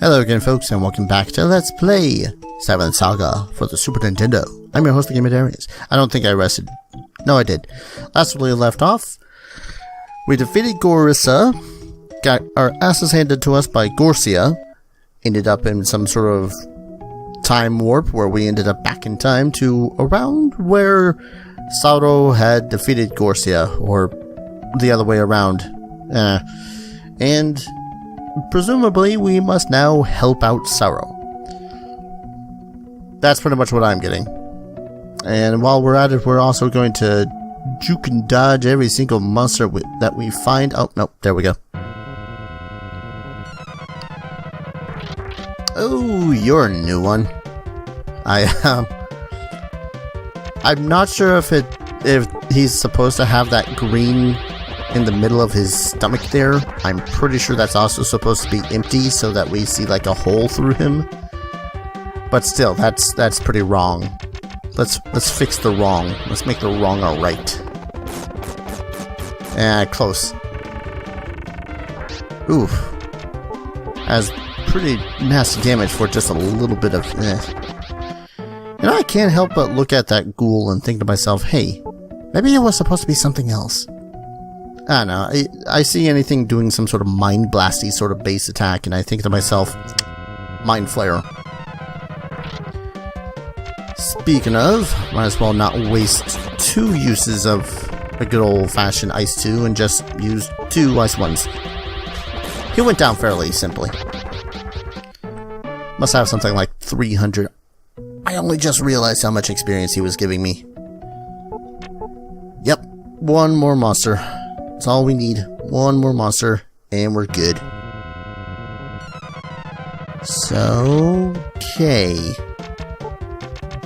Hello again folks, and welcome back to Let's Play 7th Saga for the Super Nintendo. I'm your host, the Game of Darius. I don't think I rested. No, I did. Last where we left off, we defeated Garsio, got our asses handed to us by Garsio, ended up in some sort of time warp where we ended up back in time to around where Saro had defeated Garsio, or the other way around. And presumably we must now help out Saro. That's pretty much what I'm getting. And while we're at it, we're also going to juke and dodge every single monster that we find. Oh, no, there we go. Oh, you're a new one. I'm not sure if he's supposed to have that green in the middle of his stomach there. I'm pretty sure that's also supposed to be empty so that we see like a hole through him. But still, that's pretty wrong. Let's fix the wrong. Let's make the wrong all right. Close. Oof. Has pretty nasty damage for just a little bit of You know, I can't help but look at that ghoul and think to myself, hey, maybe it was supposed to be something else. I don't know, I see anything doing some sort of mind blasty sort of base attack and I think to myself, mind flare. Speaking of, might as well not waste two uses of a good old-fashioned Ice 2 and just use two Ice 1s. He went down fairly simply. Must have something like 300. I only just realized how much experience he was giving me. Yep, one more monster. That's all we need. One more monster, and we're good. So, okay.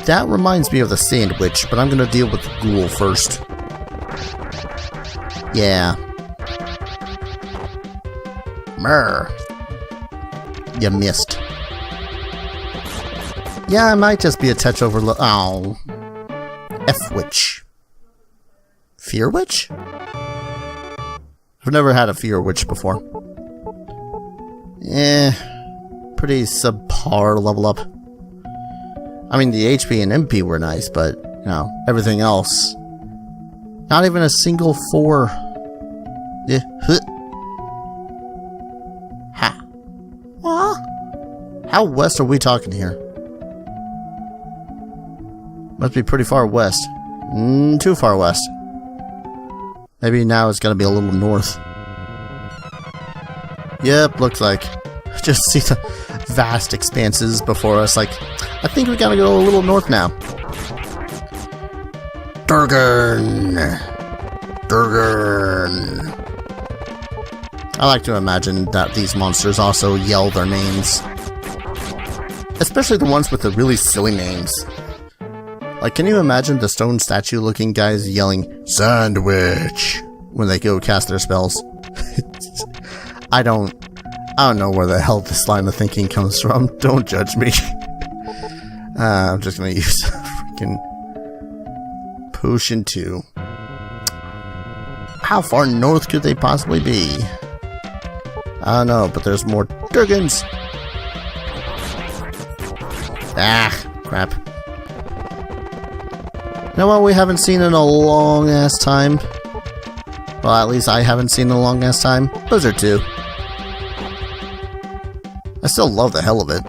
That reminds me of the sandwich, but I'm gonna deal with the ghoul first. Yeah. Murr. You missed. Yeah, I might just be a touch overload. Oh. F-witch. Fear witch? I've never had a fear witch before. Pretty subpar level up. I mean, the HP and MP were nice, but, you know, everything else. Not even a single 4. Ha. How west are we talking here? Must be pretty far west. Too far west. Maybe now it's gonna be a little north. Yep, looks like. Just see the vast expanses before us. Like, I think we gotta go a little north now. Durgan! Durgan! I like to imagine that these monsters also yell their names. Especially the ones with the really silly names. Like, can you imagine the stone statue looking guys yelling, "Sandwich!" when they go cast their spells? I don't know where the hell this line of thinking comes from. Don't judge me. I'm just gonna use freaking potion 2. How far north could they possibly be? I don't know, but there's more Durgans. Ah, crap. You know what we haven't seen in a long ass time? Well, at least I haven't seen in a long ass time. Blizzard 2. I still love the hell of it.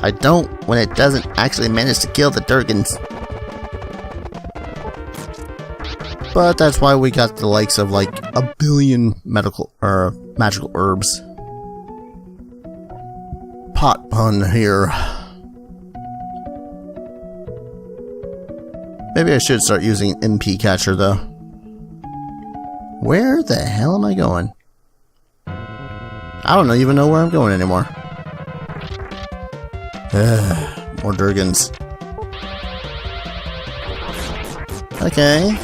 I don't when it doesn't actually manage to kill the Durgans. But that's why we got the likes of like a billion magical herbs. Pot pun here. Maybe I should start using MP catcher though. Where the hell am I going? I don't even know where I'm going anymore. More Durgans. Okay.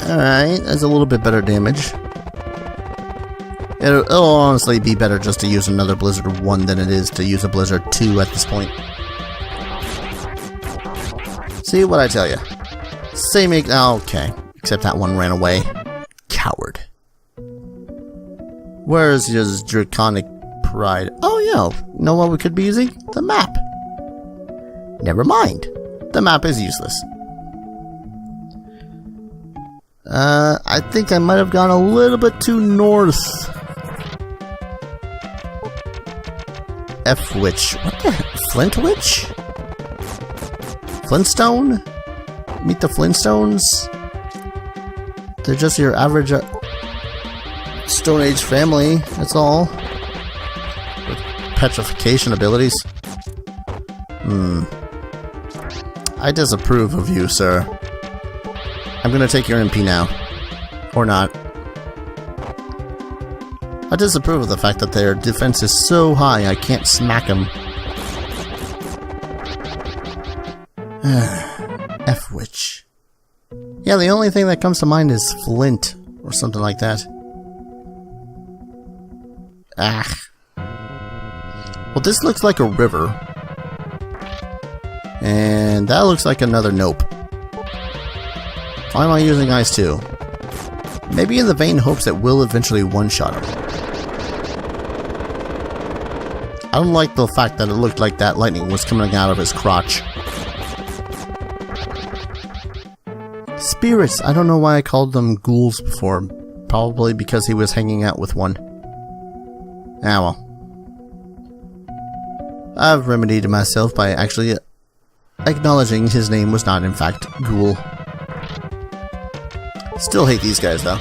Alright, that's a little bit better damage. It'll honestly be better just to use another Blizzard 1 than it is to use a Blizzard 2 at this point. See what I tell you. Same okay. Except that one ran away. Coward. Where's his draconic cried. Oh yeah, you know what we could be using? The map. Never mind. The map is useless. I think I might have gone a little bit too north. F-Witch. What the heck? Flint Witch? Flintstone? Meet the Flintstones? They're just your average Stone Age family, that's all. With petrification abilities. I disapprove of you, sir. I'm gonna take your MP now. Or not. I disapprove of the fact that their defense is so high I can't smack them. F-Witch. Yeah, the only thing that comes to mind is Flint, or something like that. Ah. Well, this looks like a river. And that looks like another nope. Why am I using Ice 2? Maybe in the vain hopes that we'll eventually one-shot him. I don't like the fact that it looked like that lightning was coming out of his crotch. Spirits. I don't know why I called them ghouls before. Probably because he was hanging out with one. Ah well. I've remedied myself by actually acknowledging his name was not in fact ghoul. Still hate these guys though.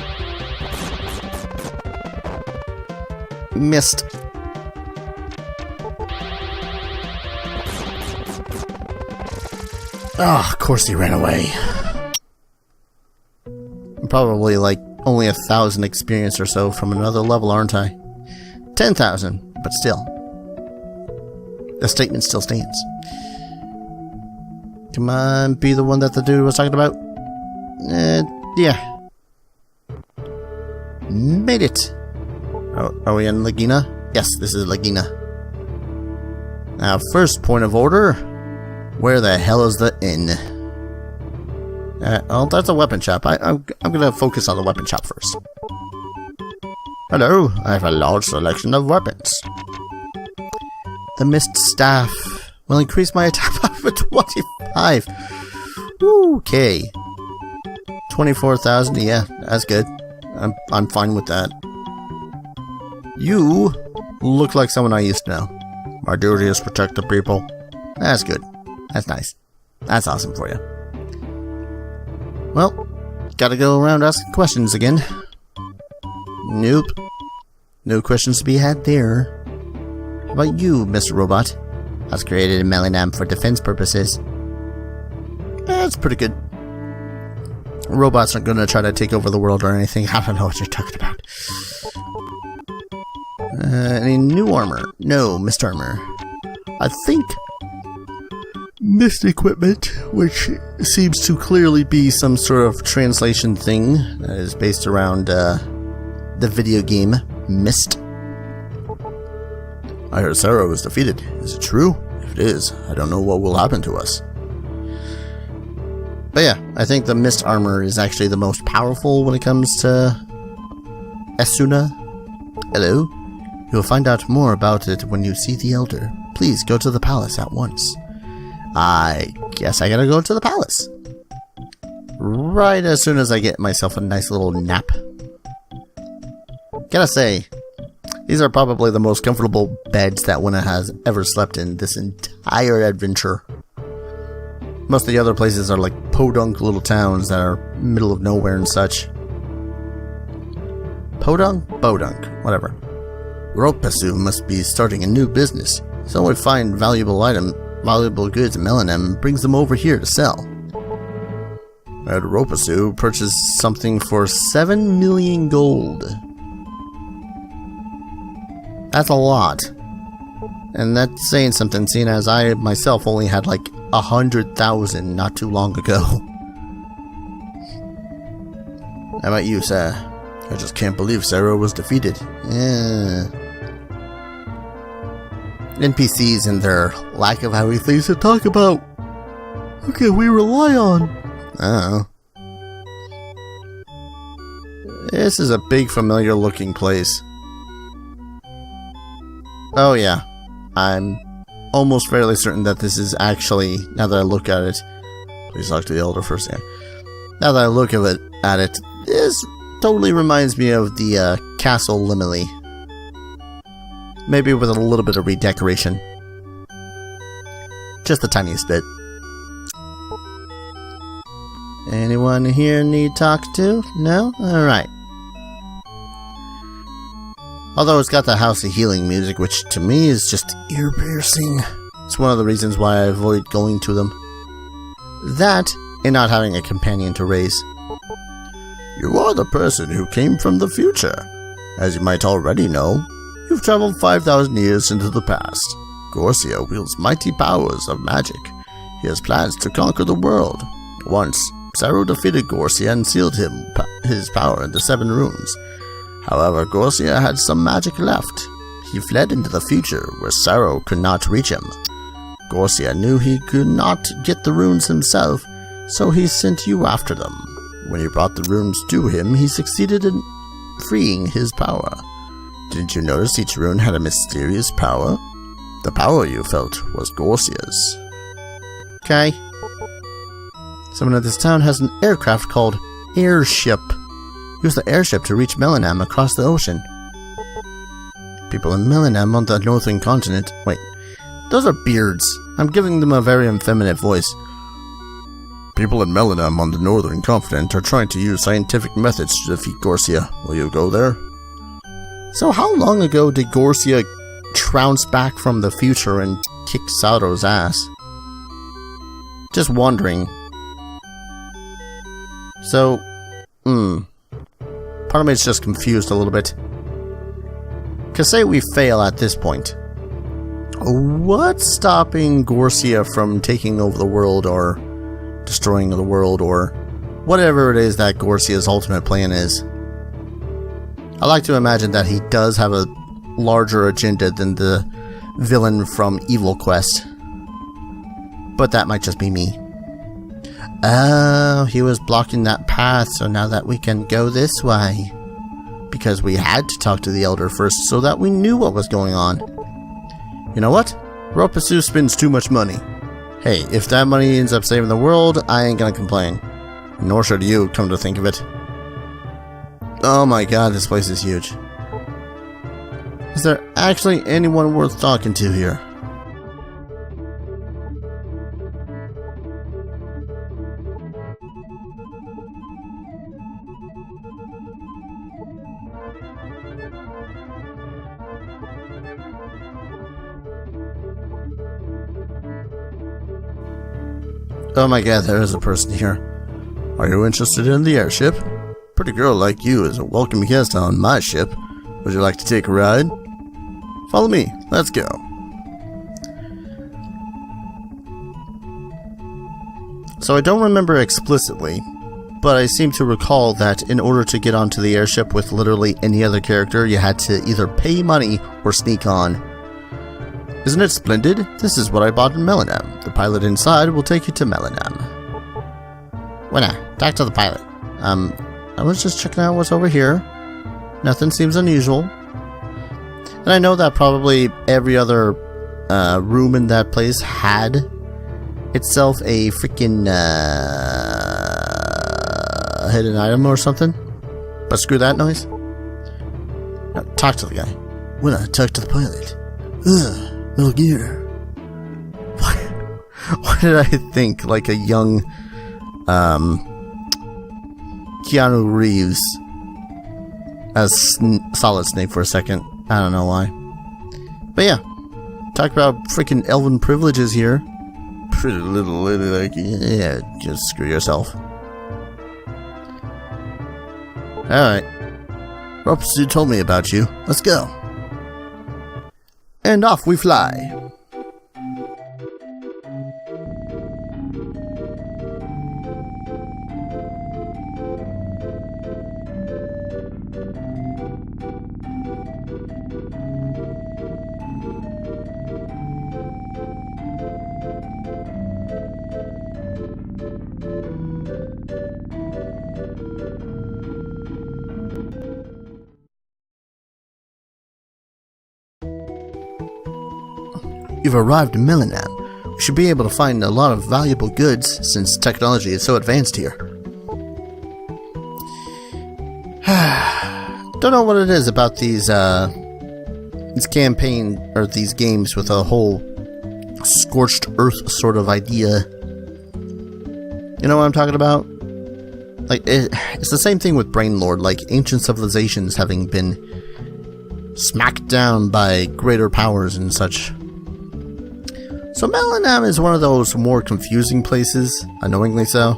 Missed. Ah, of course he ran away. I'm probably like only 1,000 experience or so from another level, aren't I? 10,000, but still. The statement still stands. Come on, be the one that the dude was talking about. Yeah. Made it. Are we in Lagina? Yes, this is Lagina. Now, first point of order. Where the hell is the inn? Oh, that's a weapon shop. I'm gonna focus on the weapon shop first. Hello, I have a large selection of weapons. The mist staff will increase my attack power by 25. Okay. 24,000, yeah, that's good. I'm fine with that. You look like someone I used to know. My duty is protect the people. That's good. That's nice. That's awesome for you. Well, gotta go around asking questions again. Nope. No questions to be had there. How about you, Mr. Robot? I was created in Melinam for defense purposes. That's pretty good. Robots aren't gonna try to take over the world or anything. I don't know what you're talking about. Any new armor? No, mist armor. I think mist equipment, which seems to clearly be some sort of translation thing that is based around the video game Myst. I heard Saro was defeated. Is it true? If it is, I don't know what will happen to us. But yeah, I think the mist armor is actually the most powerful when it comes to Esuna. Hello? You'll find out more about it when you see the Elder. Please go to the palace at once. I guess I gotta go to the palace. Right as soon as I get myself a nice little nap. Gotta say, these are probably the most comfortable beds that Winna has ever slept in this entire adventure. Most of the other places are like podunk little towns that are middle of nowhere and such. Podunk? Bodunk. Whatever. Ropasu must be starting a new business. Someone would find valuable goods in Melinam and brings them over here to sell. At Ropasu purchased something for 7 million gold. That's a lot. And that's saying something, seeing as I myself only had like 100,000 not too long ago. How about you, sir? I just can't believe Saro was defeated. Yeah. NPCs and their lack of having things to talk about. Who can we rely on? I don't know. This is a big familiar looking place. Oh yeah, I'm almost fairly certain that this is actually, now that I look at it, please talk to the elder first. Yeah. Now that I look at it, this totally reminds me of the Castle Limily. Maybe with a little bit of redecoration. Just the tiniest bit. Anyone here need talked to? No? Alright. Although it's got the House of Healing music, which to me is just ear-piercing. It's one of the reasons why I avoid going to them. That, and not having a companion to raise. You are the person who came from the future. As you might already know, you've traveled 5,000 years into the past. Garsio wields mighty powers of magic. He has plans to conquer the world. Once, Saro defeated Garsio and sealed his power into 7 runes. However, Garsio had some magic left. He fled into the future, where Saro could not reach him. Garsio knew he could not get the runes himself, so he sent you after them. When you brought the runes to him, he succeeded in freeing his power. Didn't you notice each rune had a mysterious power? The power you felt was Garsio's. Okay. Someone at this town has an aircraft called Airship. Use the airship to reach Melanam across the ocean. People in Melanam on the northern continent. Wait, those are beards. I'm giving them a very effeminate voice. People in Melanam on the northern continent are trying to use scientific methods to defeat Garsio. Will you go there? So how long ago did Garsio trounce back from the future and kick Saro's ass? Just wondering. So, part of me is just confused a little bit. Cause say we fail at this point. What's stopping Garsio from taking over the world or destroying the world or whatever it is that Garcia's ultimate plan is? I like to imagine that he does have a larger agenda than the villain from Evil Quest. But that might just be me. Oh, he was blocking that path, so now that we can go this way. Because we had to talk to the Elder first so that we knew what was going on. You know what? Ropasu spends too much money. Hey, if that money ends up saving the world, I ain't gonna complain. Nor should you, come to think of it. Oh my god, this place is huge. Is there actually anyone worth talking to here? Oh my god, there is a person here. Are you interested in the airship? Pretty girl like you is a welcome guest on my ship. Would you like to take a ride? Follow me. Let's go. So I don't remember explicitly, but I seem to recall that in order to get onto the airship with literally any other character, you had to either pay money or sneak on. Isn't it splendid? This is what I bought in Melanam. The pilot inside will take you to Melanam. Winna, talk to the pilot. I was just checking out what's over here. Nothing seems unusual. And I know that probably every other room in that place had itself a freaking hidden item or something. But screw that noise. No, talk to the guy. Winna, talk to the pilot. Ugh. Metal Gear. Why did I think like a young Keanu Reeves as Solid Snake for a second? I don't know why. But yeah, talk about freaking elven privileges here. Pretty little lady like, yeah, just screw yourself. Alright. Ropasu told me about you. Let's go. And off we fly. You've arrived in Melinam. We should be able to find a lot of valuable goods since technology is so advanced here. Don't know what it is about these campaign or these games with a whole scorched earth sort of idea. You know what I'm talking about? Like, it's the same thing with Brainlord, like ancient civilizations having been smacked down by greater powers and such. So Melinam is one of those more confusing places, annoyingly so.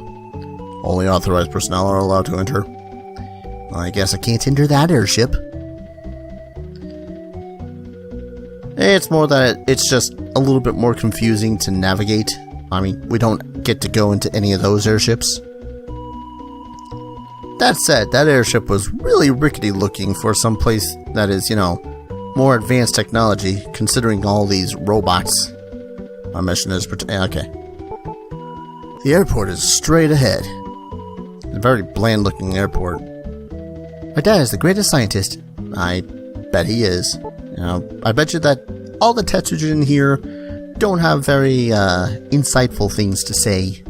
Only authorized personnel are allowed to enter. Well, I guess I can't enter that airship. It's more that it's just a little bit more confusing to navigate. I mean, we don't get to go into any of those airships. That said, that airship was really rickety looking for some place that is, you know, more advanced technology, considering all these robots. My mission is okay. The airport is straight ahead. A very bland looking airport. My dad is the greatest scientist. I bet he is. You know, I bet you that all the Tetsujin here don't have very insightful things to say.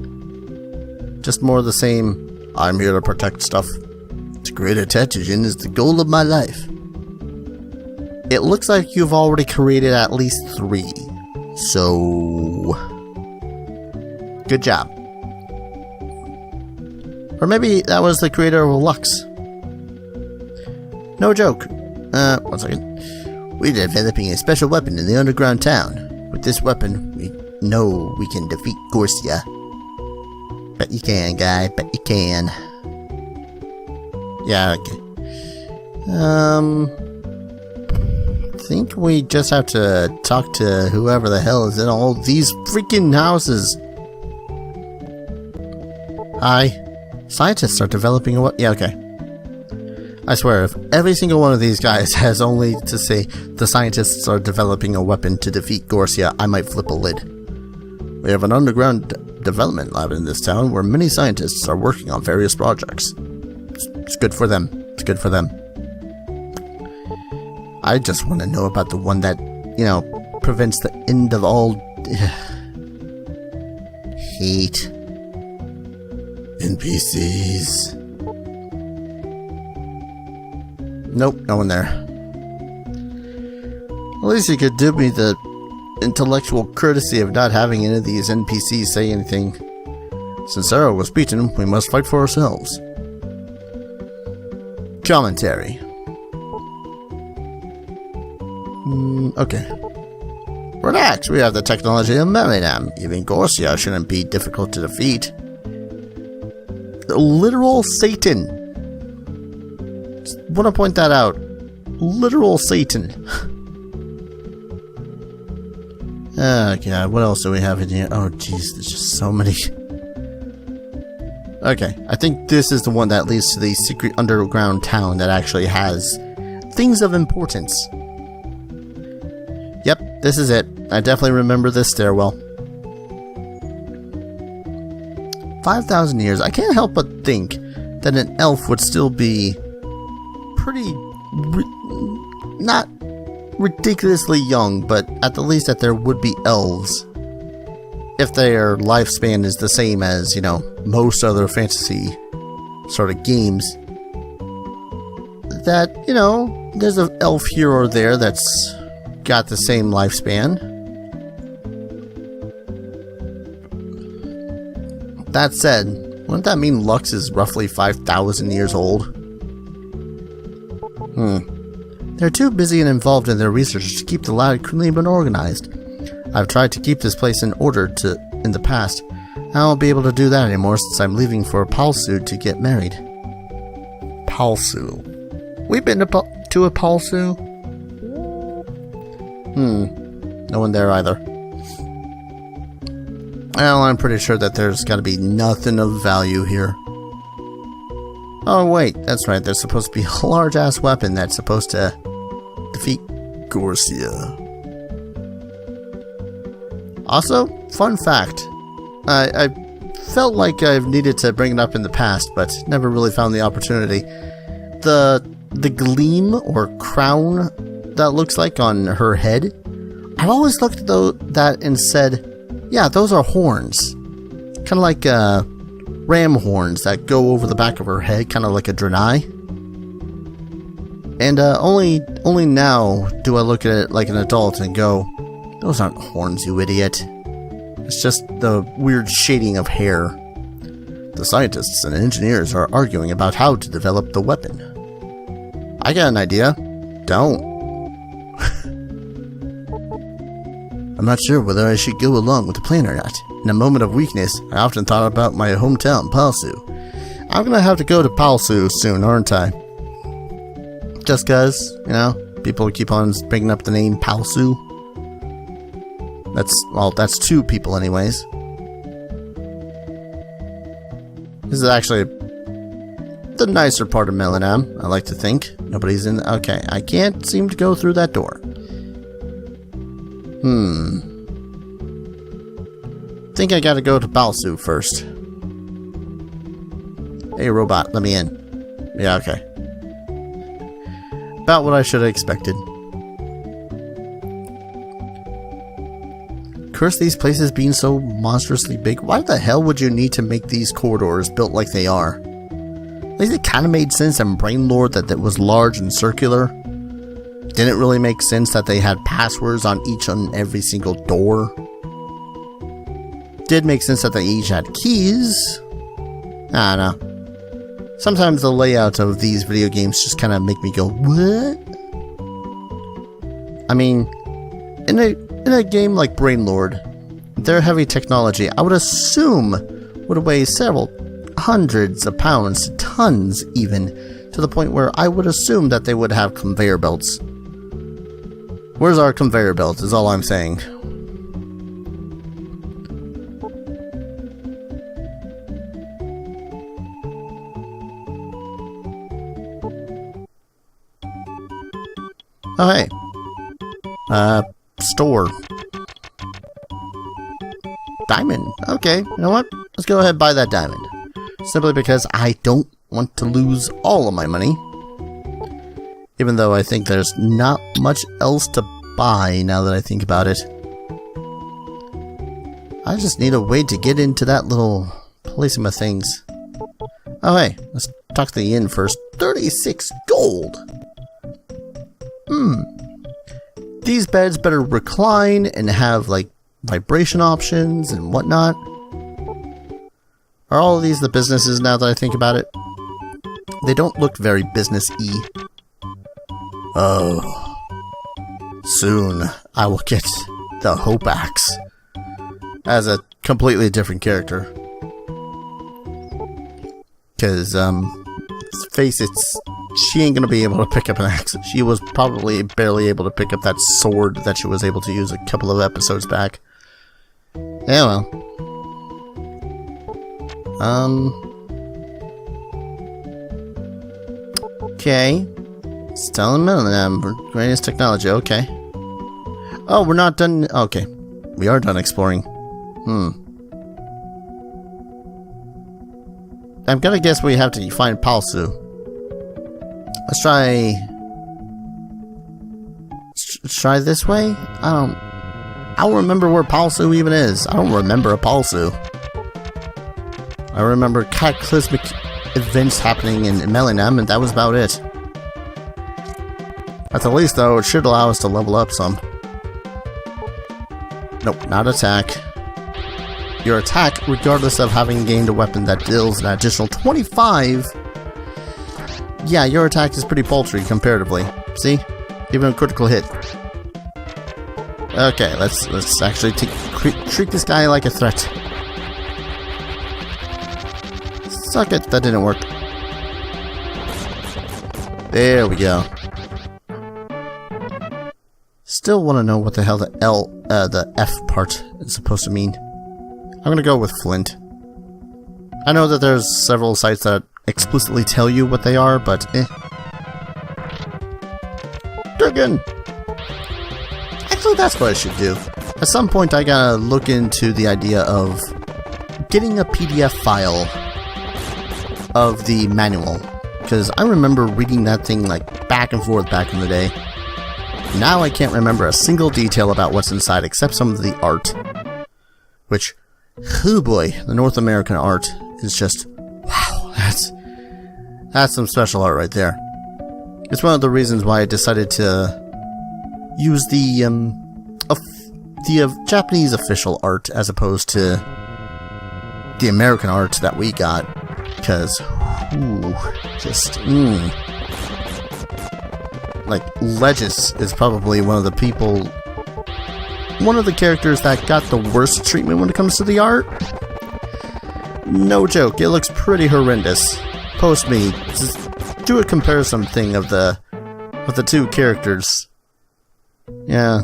Just more of the same, I'm here to protect stuff. To create a Tetsujin is the goal of my life. It looks like you've already created at least 3. So, good job. Or maybe that was the creator of Lux. No joke. 1 second. We're developing a special weapon in the underground town. With this weapon, we know we can defeat Garcia. Bet you can, guy. Bet you can. Yeah, okay. I think we just have to talk to whoever the hell is in all these freaking houses. Hi. Scientists are developing a yeah, okay. I swear, if every single one of these guys has only to say the scientists are developing a weapon to defeat Garcia, I might flip a lid. We have an underground development lab in this town where many scientists are working on various projects. It's good for them. It's good for them. I just want to know about the one that, you know, prevents the end of all hate. NPCs. Nope, no one there. At least you could do me the intellectual courtesy of not having any of these NPCs say anything. Since Saro was beaten, we must fight for ourselves. Commentary. Okay. Relax, we have the technology of Melinam. Even Garcia shouldn't be difficult to defeat. The literal Satan. Just want to point that out. Literal Satan. Oh god, what else do we have in here? Oh jeez, there's just so many. Okay, I think this is the one that leads to the secret underground town that actually has things of importance. Yep, this is it. I definitely remember this stairwell. 5,000 years. I can't help but think that an elf would still be pretty... not ridiculously young, but at the least that there would be elves. If their lifespan is the same as, you know, most other fantasy sort of games. That, you know, there's an elf here or there that's got the same lifespan. That said, wouldn't that mean Lux is roughly 5,000 years old? They're too busy and involved in their research to keep the lab clean and organized. I've tried to keep this place in order in the past. I won't be able to do that anymore since I'm leaving for Palsu to get married. Palsu. We've been to a Palsu? No one there either. Well, I'm pretty sure that there's gotta be nothing of value here. Oh wait, that's right, there's supposed to be a large-ass weapon that's supposed to defeat Garcia. Also, fun fact, I felt like I've needed to bring it up in the past, but never really found the opportunity. The gleam or crown that looks like on her head, I I've always looked at that and said, yeah, those are horns. Kind of like ram horns that go over the back of her head, kind of like a Draenei. And only now do I look at it like an adult and go, those aren't horns, you idiot. It's just the weird shading of hair. The scientists and engineers are arguing about how to develop the weapon. I got an idea. Don't. I'm not sure whether I should go along with the plan or not. In a moment of weakness, I often thought about my hometown, Palsu. I'm gonna have to go to Palsu soon, aren't I? Just cause, you know, people keep on bringing up the name Palsu. That's two people anyways. This is actually the nicer part of Melinam, I like to think. Nobody's in. Okay, I can't seem to go through that door. Think I gotta go to Palsu first. Hey, robot, let me in. Yeah, okay. About what I should have expected. Curse these places being so monstrously big. Why the hell would you need to make these corridors built like they are? At least it kind of made sense in Brainlord that was large and circular. Didn't really make sense that they had passwords on each and every single door. Did make sense that they each had keys. I don't know. Sometimes the layout of these video games just kind of make me go, what? I mean, in a game like Brainlord, their heavy technology, I would assume, would weigh several hundreds of pounds, tons even, to the point where I would assume that they would have conveyor belts. Where's our conveyor belt is all I'm saying. Oh, hey. Store. Diamond. Okay, you know what? Let's go ahead and buy that diamond. Simply because I don't want to lose all of my money. Even though I think there's not much else to buy now that I think about it. I just need a way to get into that little place of my things. Oh, hey. Let's talk to the inn first. 36 gold! These beds better recline and have, like, vibration options and whatnot. Are all of these the businesses now that I think about it? They don't look very business-y. Oh. Soon, I will get the Hope Axe. As a completely different character. Because, let's face it, she ain't gonna be able to pick up an axe. She was probably barely able to pick up that sword that she was able to use a couple of episodes back. Yeah, well. Okay. Still in Melinam. Greatest technology, okay. Oh, we're not done. Okay. We are done exploring. I'm gonna guess we have to find Palsu. Let's try this way? I don't remember where Palsu even is. I don't remember a Palsu. I remember cataclysmic events happening in Melinam, and that was about it. At the least, though, it should allow us to level up some. Nope, not attack. Your attack, regardless of having gained a weapon that deals an additional 25... Yeah, your attack is pretty paltry comparatively. See? Even a critical hit. Okay, let's actually treat this guy like a threat. Suck it, that didn't work. There we go. Still want to know what the hell the F part is supposed to mean. I'm gonna go with Flint. I know that there's several sites that explicitly tell you what they are, but Durgan! Actually, that's what I should do. At some point, I gotta look into the idea of getting a PDF file of the manual. Because I remember reading that thing like back and forth back in the day. Now I can't remember a single detail about what's inside except some of the art. Which, oh boy, the North American art is just, wow, that's some special art right there. It's one of the reasons why I decided to use the Japanese official art as opposed to the American art that we got, because, like, Legis is probably one of the characters that got the worst treatment when it comes to the art. No joke, it looks pretty horrendous. Post me, just do a comparison thing of the two characters. Yeah,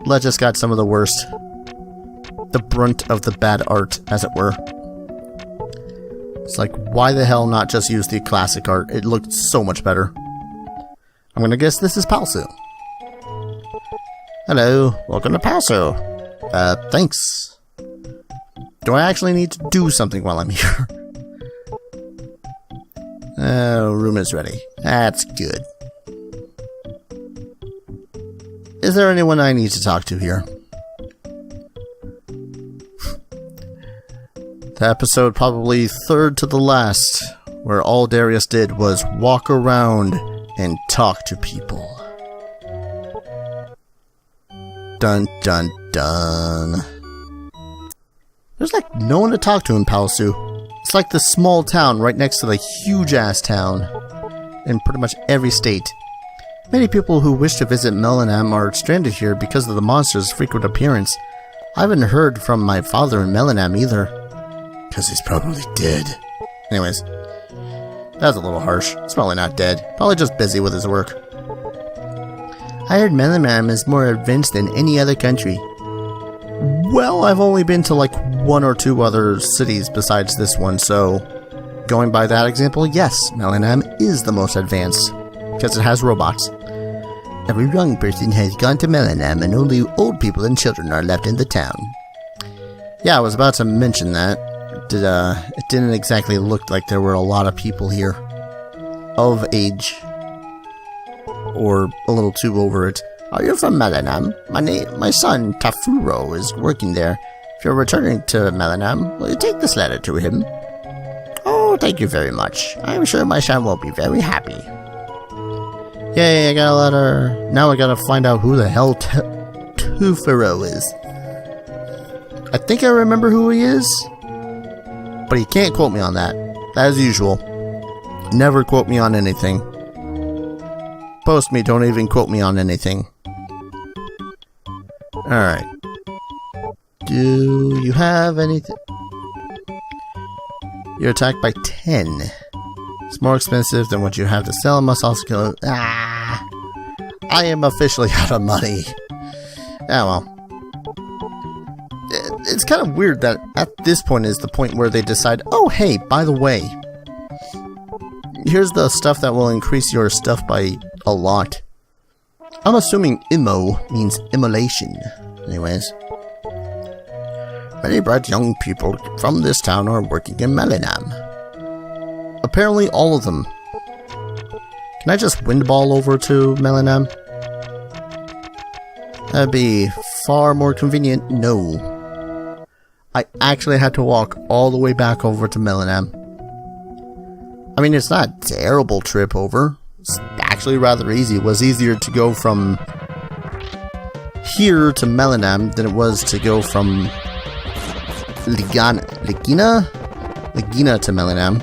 Legis got some of the worst. The brunt of the bad art, as it were. It's like, why the hell not just use the classic art? It looked so much better. I'm gonna guess this is Palsu. Hello, welcome to Palsu. Thanks. Do I actually need to do something while I'm here? Room is ready. That's good. Is there anyone I need to talk to here? The episode probably third to the last, where all Darius did was walk around and talk to people. Dun dun dun. There's like no one to talk to in Palsu. It's like the small town right next to the huge ass town in pretty much every state. Many people who wish to visit Melanam are stranded here because of the monster's frequent appearance. I haven't heard from my father in Melanam either. Because he's probably dead. Anyways, that's a little harsh. He's probably not dead. Probably just busy with his work. I heard Melanam is more advanced than any other country. Well, I've only been to like 1 or 2 other cities besides this one, so going by that example, yes, Melanam is the most advanced. Because it has robots. Every young person has gone to Melanam and only old people and children are left in the town. Yeah, I was about to mention that. It didn't exactly look like there were a lot of people here of age, or a little too over it. Are you from Melanam? My son Tafuro is working there. If you're returning to Melanam, will you take this letter to him? Oh, thank you very much. I'm sure my son will be very happy. Yay, I got a letter. Now I gotta find out who the hell Tafuro is. I think I remember who he is. But you can't quote me on that. As usual. Never quote me on anything. Post me, don't even quote me on anything. Alright. Do you have anything? You're attacked by 10. It's more expensive than what you have to sell. Must also kill. I am officially out of money. Ah, well. It's kind of weird that at this point is the point where they decide, oh hey, by the way, here's the stuff that will increase your stuff by a lot. I'm assuming immo means immolation. Anyways. Many bright young people from this town are working in Melanam. Apparently all of them. Can I just windball over to Melanam? That'd be far more convenient. No. I actually had to walk all the way back over to Melanam. I mean, it's not a terrible trip over. It's actually rather easy. It was easier to go from here to Melanam than it was to go from Legina to Melanam.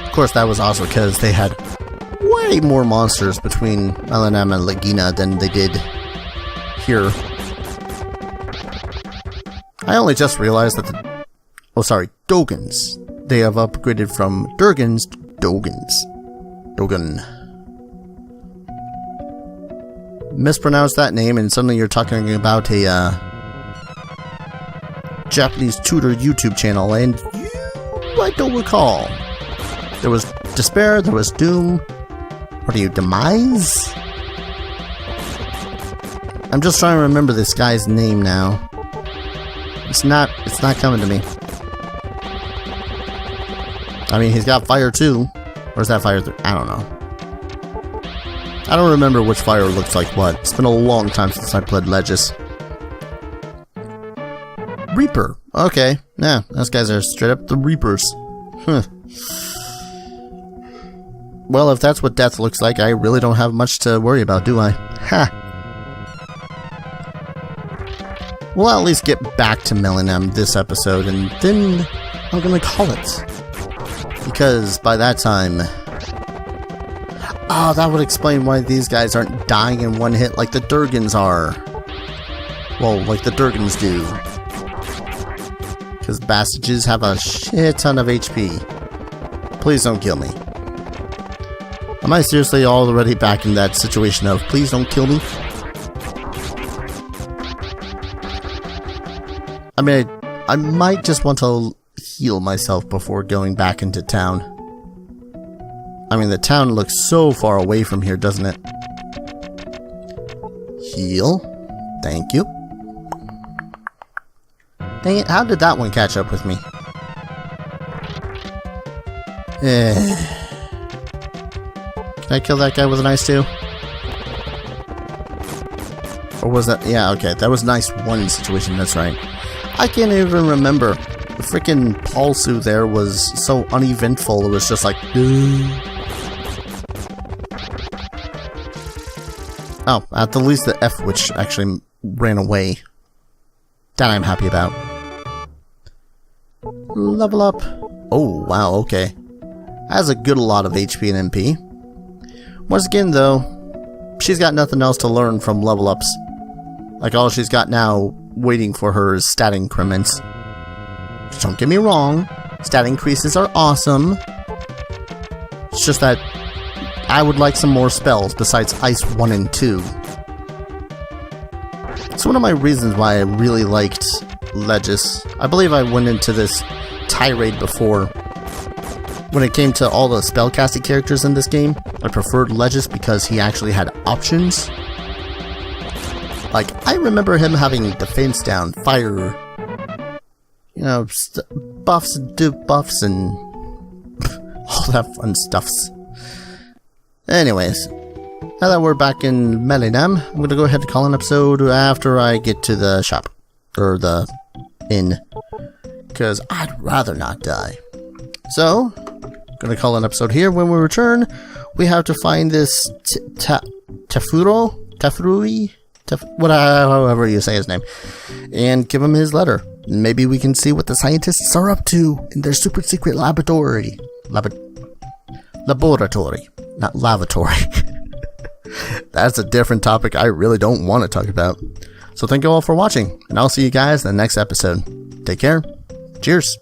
Of course, that was also because they had way more monsters between Melanam and Legina than they did here. I only just realized that Dogons. They have upgraded from Durgans to Dogons. Dogan. Mispronounce that name and suddenly you're talking about a Japanese tutor YouTube channel, and I don't recall. There was Despair, there was Doom. What are you, Demise? I'm just trying to remember this guy's name now. It's not coming to me. I mean, he's got fire too. Or is that fire 3? I don't know. I don't remember which fire looks like what. It's been a long time since I played Legis. Reaper. Okay. Yeah, those guys are straight up the Reapers. Huh. Well, if that's what death looks like, I really don't have much to worry about, do I? Ha! We'll at least get back to Millennium this episode, and then I'm gonna call it. Because by that time... Oh, that would explain why these guys aren't dying in one hit like the Durgans are. Well, like the Durgans do. Because Bastages have a shit ton of HP. Please don't kill me. Am I seriously already back in that situation of please don't kill me? I mean, I might just want to heal myself before going back into town. I mean, the town looks so far away from here, doesn't it? Heal. Thank you. Dang it, how did that one catch up with me? Can I kill that guy with an ice too? Or was that... Yeah, okay, that was nice one situation, that's right. I can't even remember. The freaking Palsu there was so uneventful, it was just like... Oh, at the least the F-Witch actually ran away. That I'm happy about. Level up. Oh, wow, okay. Has a good lot of HP and MP. Once again, though, she's got nothing else to learn from level ups. Like, all she's got now waiting for her is stat increments. Don't get me wrong, stat increases are awesome. It's just that I would like some more spells besides Ice 1 and 2. It's one of my reasons why I really liked Legis. I believe I went into this tirade before. When it came to all the spellcasting characters in this game, I preferred Legis because he actually had options. Like, I remember him having defense down, fire, you know, buffs and debuffs and all that fun stuffs. Anyways, now that we're back in Millennium, I'm going to go ahead and call an episode after I get to the shop, or the inn, because I'd rather not die. So, going to call an episode here. When we return, we have to find this however you say his name, and give him his letter. Maybe we can see what the scientists are up to in their super secret laboratory. Laboratory, not lavatory. That's a different topic I really don't want to talk about. So thank you all for watching, and I'll see you guys in the next episode. Take care. Cheers.